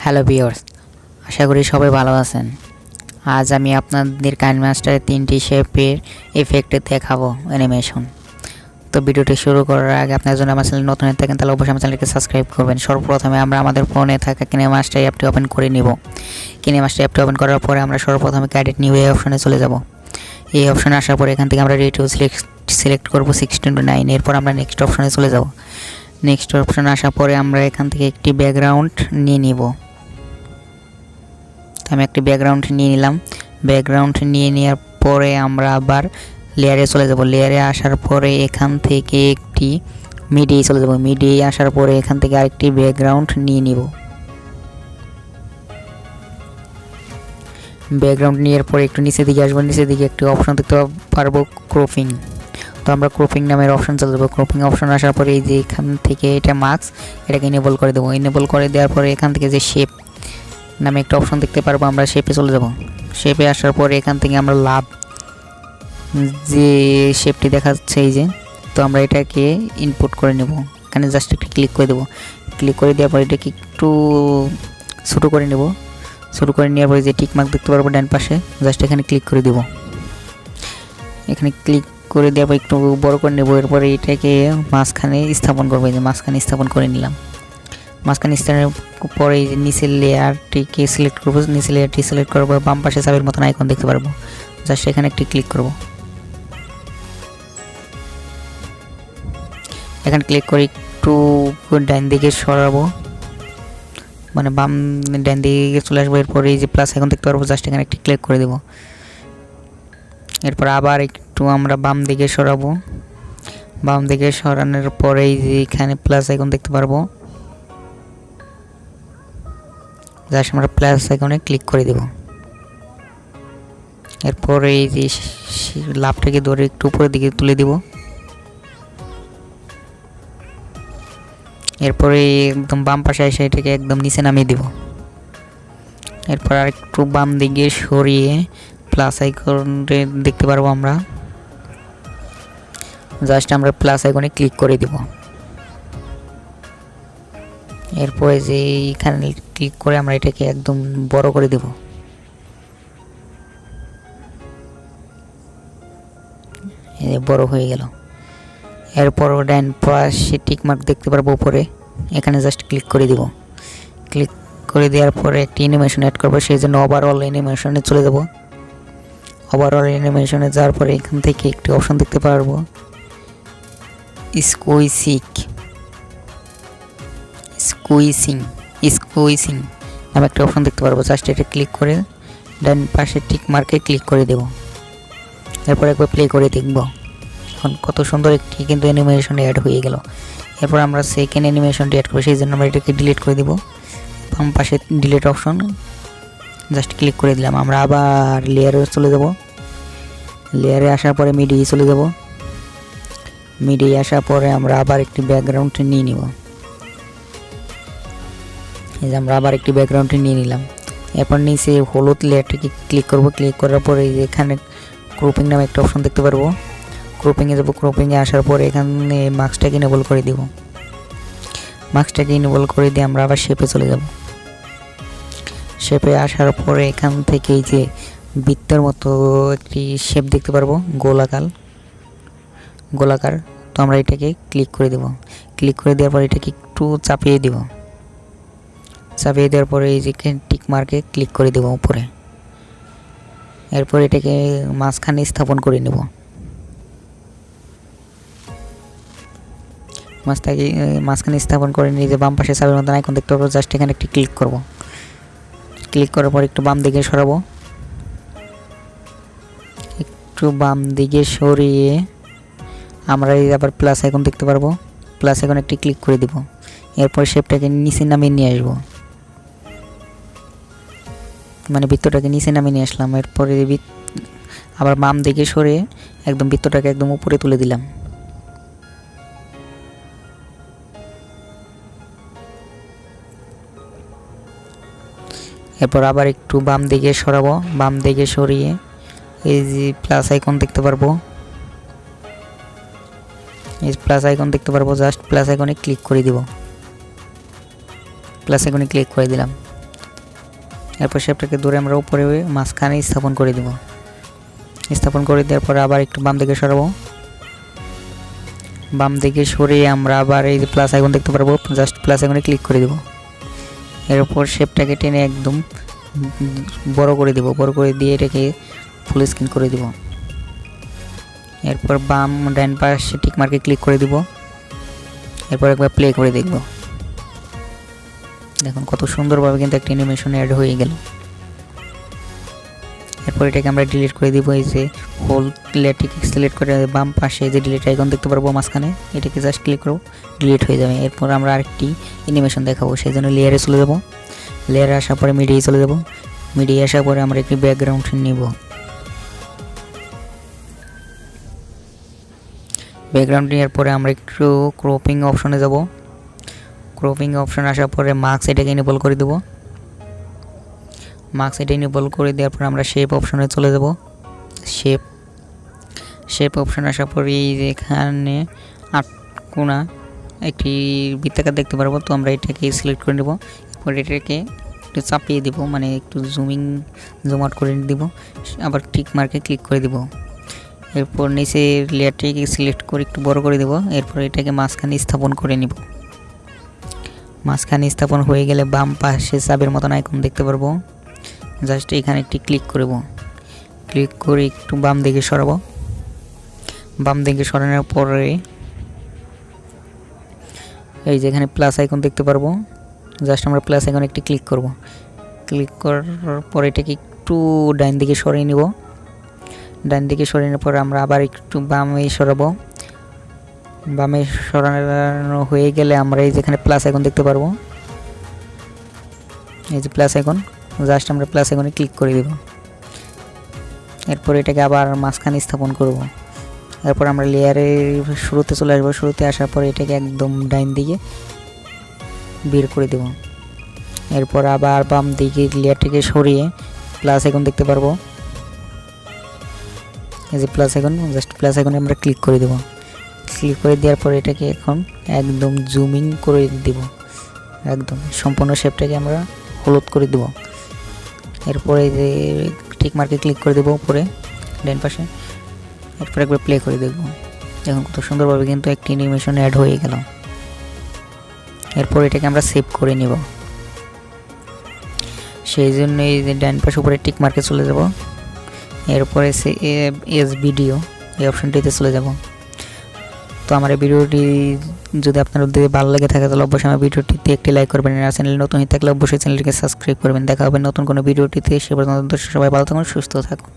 Hello viewers, আশা করি সবাই ভালো আছেন। আজ আমি আপনাদের কাইনমাস্টারের 3টি শেপের ইফেক্ট দেখাবো অ্যানিমেশন। তো ভিডিওটি শুরু করার আগে আপনার জন্য আমার চ্যানেল নতুন হয়ে থাকেন তাহলে অবশ্যই আমার চ্যানেলকে সাবস্ক্রাইব করবেন। সর্বপ্রথমে আমরা আমাদের ফোনে থাকা কিনেমাস্টার অ্যাপটি ওপেন করে নিব। কিনেমাস্টার অ্যাপটি ওপেন করার পরে আমরা সর্বপ্রথমে ক্যাডেট নিউ এই অপশনে চলে যাব। এই অপশনে আসার পরে এখান থেকে আমরা রেডিও সিলেক্ট করব 16:9। এরপর আমরা নেক্সট অপশনে চলে যাব। নেক্সট অপশনে আসার পরে আমরা এখান থেকে একটি ব্যাকগ্রাউন্ড নিয়ে নিব। আমি একটি ব্যাকগ্রাউন্ড নিয়ে নিলাম। ব্যাকগ্রাউন্ড নিয়ে নেওয়ার পরে আমরা আবার লেয়ারে চলে যাব। লেয়ারে আসার পরে এখান থেকে একটি মিডিয়ে চলে যাব। মিডিয়ে আসার পরে এখান থেকে আরেকটি ব্যাকগ্রাউন্ড নিয়ে নিব। ব্যাকগ্রাউন্ড নেওয়ার পরে একটু নিচের দিকে আসবো। নিচের দিকে একটি অপশন দেখতে পারবো ক্রপিং। তো আমরা ক্রপিং নামের অপশন চলে যাবো। ক্রপিং অপশন আসার পরে এই যে এখান থেকে এটা মার্কস, এটাকে ইনেবল করে দেবো। ইনেবল করে দেওয়ার পরে এখান থেকে যে শেপ নামে একটা অপশন দেখতে পারবো, আমরা শেপে চলে যাব। শেপে আসার পরে এখান থেকে আমরা লাভ যে শেপটি দেখাচ্ছে এই যে, তো আমরা এটাকে ইনপুট করে নেব। এখানে জাস্ট একটু ক্লিক করে দেবো। ক্লিক করে দেওয়ার পরে এটাকে একটু ছোটো করে নেব। ছোটো করে নেওয়ার পরে যে টিক মার্ক দেখতে পারবো ডান পাশে, জাস্ট এখানে ক্লিক করে দেব। এখানে ক্লিক করে দেওয়ার পর একটু বড় করে নেব। এরপরে এটাকে মাঝখানে স্থাপন করবো। এই যে মাঝখানে স্থাপন করে নিলাম। মাঝখানে স্থানের পরে এই যে নিচের লেয়ারটিকে সিলেক্ট করবো। নিচের লেয়ারটি সিলেক্ট করার পর বাম পাশে চাবির মতন আইকন দেখতে পারবো, জাস্ট এখানে একটি ক্লিক করব। এখানে ক্লিক করে একটু ডান দিকে সরাবো, মানে বাম ডান দিকে চলে আসবো। এরপরে এই যে প্লাস আইকন দেখতে পারবো, জাস্ট এখানে একটি ক্লিক করে দেব। এরপর আবার একটু আমরা বাম দিকে সরাবো। বাম দিকে সরানোর পরে এই যে এখানে প্লাস আইকন দেখতে পারবো, জাস্ট আমরা প্লাস আইকনে ক্লিক করে দেব। এরপরে এই যে লাভটাকে ধরে একটু উপরের দিকে তুলে দেব। এরপরে একদম বাম পাশে এসে এটাকে একদম নিচে নামিয়ে দেব। এরপর আর একটু বাম দিকে সরিয়ে প্লাস আইকনে দেখতে পারবো আমরা, জাস্ট আমরা প্লাস আইকনে ক্লিক করে দেব। এরপরে যে এখানে ক্লিক করে আমরা এটাকে একদম বড় করে দেব। বড় হয়ে গেল। এরপর ডান পাশে টিক মার্ক দেখতে পারবো উপরে, এখানে জাস্ট ক্লিক করে দিব। ক্লিক করে দেওয়ার পরে একটি অ্যানিমেশন অ্যাড করবো, সেই জন্য ওভারঅল অ্যানিমেশনে চলে যাব। ওভারঅল অ্যানিমেশনে যাওয়ার পরে এখান থেকে একটি অপশন দেখতে পারবো স্কুইসিং নামে একটা অপশন দেখতে পারবো, জাস্ট এটা ক্লিক করে ডান পাশে টিক মার্কে ক্লিক করে দেব। এরপর একবার প্লে করে দেখব। এখন কত সুন্দর একটি কিন্তু অ্যানিমেশন অ্যাড হয়ে গেল। এরপর আমরা সেকেন্ড অ্যানিমেশনটি অ্যাড করবো, সেই জন্য আমরা এটাকে ডিলিট করে দেব। বাম পাশে ডিলিট অপশন, জাস্ট ক্লিক করে দিলাম। আমরা আবার লেয়ারে চলে যাব। লেয়ারে আসার পরে মিডিয়ে চলে যাব। মিডিয়ে আসার পরে আমরা আবার একটি ব্যাকগ্রাউন্ড নিয়ে নিব। এই যে আমরা আবার একটি ব্যাকগ্রাউন্ড নিয়ে নিলাম। এরপর নিচে হলুদ লেয়ারটিকে ক্লিক করব। ক্লিক করার পরে এখানে ক্রপিং নামে একটা অপশন দেখতে পারবো, ক্রপিংয়ে যাব। ক্রপিংয়ে আসার পরে এখানে মার্কসটাকে ইনেবল করে দিব। মার্কসটাকে ইনেবল করে দিয়ে আমরা আবার শেপে চলে যাব। শেপে আসার পরে এখান থেকে এই যে বৃত্তের মতো একটি শেপ দেখতে পারবো, গোলাকার। তো আমরা এটাকে ক্লিক করে দেব। ক্লিক করে দেওয়ার পরে এটাকে একটু চাপিয়ে দিব। চাপিয়ে দেওয়ার পরে এই যে টিক মার্কে ক্লিক করে দেব উপরে। এরপর এটাকে মাঝখানে স্থাপন করে নেব। মাঝখানে স্থাপন করে নিয়ে যে বাম পাশে চাবির মতন আইকন দেখতে পারবো, জাস্ট এখানে একটি ক্লিক করব। ক্লিক করার পর একটু বাম দিকে সরাবো। একটু বাম দিকে সরিয়ে আমরা এই আবার প্লাস আইকন দেখতে পারবো, প্লাস আইকন একটি ক্লিক করে দিব। এরপর শেপটাকে নিচে নামিয়ে নিয়ে আসবো, মানে বৃত্তটাকে নিচে নামিয়ে নিয়ে আসলাম। এরপরে আবার বাম দিকে সরিয়ে একদম বৃত্তটাকে একদম উপরে তুলে দিলাম। এরপর আবার একটু বাম দিকে সরাবো। বাম দিকে সরিয়ে এই যে প্লাস আইকন দেখতে পারবো, এই প্লাস আইকন দেখতে পারবো, জাস্ট প্লাস আইকনে ক্লিক করে দিব। প্লাস আইকনে ক্লিক করে দিলাম। এরপর শেপটাকে ধরে আমরা উপরে মাঝখানে স্থাপন করে দেব। স্থাপন করে দেওয়ার পর আবার একটু বাম দিকে সরাবো। বাম দিকে সরিয়ে আমরা আবার এই যে প্লাস আইকন দেখতে পারবো, জাস্ট প্লাস আইকনে ক্লিক করে দেব। এরপর শেপটাকে টেনে একদম বড় করে দেব, বড় করে দিয়ে এটাকে ফুল স্ক্রিন করে দেব। এরপর বাম ডান পাশে টিক মার্কে ক্লিক করে দিব। এরপর একবার প্লে করে দেখব। দেখুন কত সুন্দরভাবে কিন্তু একটা অ্যানিমেশন অ্যাড হয়ে গেল। এরপর এটাকে আমরা ডিলিট করে দিব। এই যে হোল লেয়ারটিকে সিলেক্ট করে বাম পাশে যে ডিলিট আইকন দেখতে পারবো মাঝখানে, এটাকে জাস্ট ক্লিক করব, ডিলিট হয়ে যাবে। এরপর আমরা আরেকটি অ্যানিমেশন দেখাবো, সেই জন্য লেয়ারে চলে যাব। লেয়ারে আসার পরে মিডিয়ায় চলে যাব। মিডিয়ায় আসার পরে আমরা একটি ব্যাকগ্রাউন্ড নিব। ব্যাকগ্রাউন্ড নেওয়ার পরে আমরা একটু ক্রপিং অপশনে যাব। ক্রপিং অপশন আসার পরে মার্কস এটাকে এনেবল করে দেব। মার্কস এটা এনেবল করে দেওয়ার পর আমরা শেপ অপশনে চলে যাব। শেপ অপশন আসার পরে এখানে 8 কোণা একটি বৃত্তাকার দেখতে পারবো, তো আমরা এটাকে সিলেক্ট করে নেব। এরপর এটাকে একটু চাপিয়ে দেব, মানে একটু জুম আউট করে দেব। আবার টিক মার্কে ক্লিক করে দেব। এরপর নিচে লেয়ারটিকে সিলেক্ট করে একটু বড় করে দেব। এরপর এটাকে মাঝখানে স্থাপন করে নিব। মাঝখানে স্থাপন হয়ে গেলে বাম পাশে চাবির মতন আইকন দেখতে পারবো, জাস্ট এখানে একটি ক্লিক করব। ক্লিক করে একটু বাম দিকে সরাবো। বাম দিকে সরানোর পরে এই যে এখানে প্লাস আইকন দেখতে পারবো, জাস্ট আমরা প্লাস আইকনে একটি ক্লিক করব। ক্লিক করার পরে এটাকে একটু ডান দিকে সরিয়ে নিব। ডান দিকে সরানোর পর আমরা আবার একটু বামে সরাবো। বামে সরানো হয়ে গেলে আমরা এই যেখানে প্লাস আইকন দেখতে পারবো, এই যে প্লাস আইকন, জাস্ট আমরা প্লাস আইকনে ক্লিক করে দেব। এরপর এটাকে আবার মাঝখানে স্থাপন করব। এরপর আমরা লেয়ারের শুরুতে চলে আসবো। শুরুতে আসার পর এটাকে একদম ডাইন দিকে বের করে দেব। এরপর আবার বাম দিকে লেয়ারটিকে সরিয়ে প্লাস আইকন দেখতে পারবো, এই যে প্লাস আইকন, জাস্ট প্লাস আইকনে আমরা ক্লিক করে দেব। ক্লিক করে দেওয়ার পর এটাকে এখন একদম জুমিং করে দেব, একদম সম্পূর্ণ শেপটাকে আমরা হলুদ করে দেব। এরপরে যে টিক মার্কে ক্লিক করে দেব উপরে ডান পাশে। এরপর একবার প্লে করে দেখব। এখন কত সুন্দরভাবে কিন্তু একটি অ্যানিমেশন অ্যাড হয়ে গেল। এরপর এটাকে আমরা সেভ করে নেব। সেই জন্য এই যে ডান পাশে উপরে টিক মার্কে চলে যাব। এরপরে সেভ এজ ভিডিও এই অপশনটিতে চলে যাব। তো আমার এই ভিডিওটি যদি আপনাদের ভালো লাগে থাকে তাহলে অবশ্যই আমার ভিডিওটিতে একটি লাইক করবেন। আর চ্যানেল নতুন হয়ে থাকলে অবশ্যই চ্যানেলটিকে সাবস্ক্রাইব করবেন। দেখা হবে নতুন কোনো ভিডিওটিতে। সে পর্যন্ত সবাই ভালো থাকুন, সুস্থ থাকুন।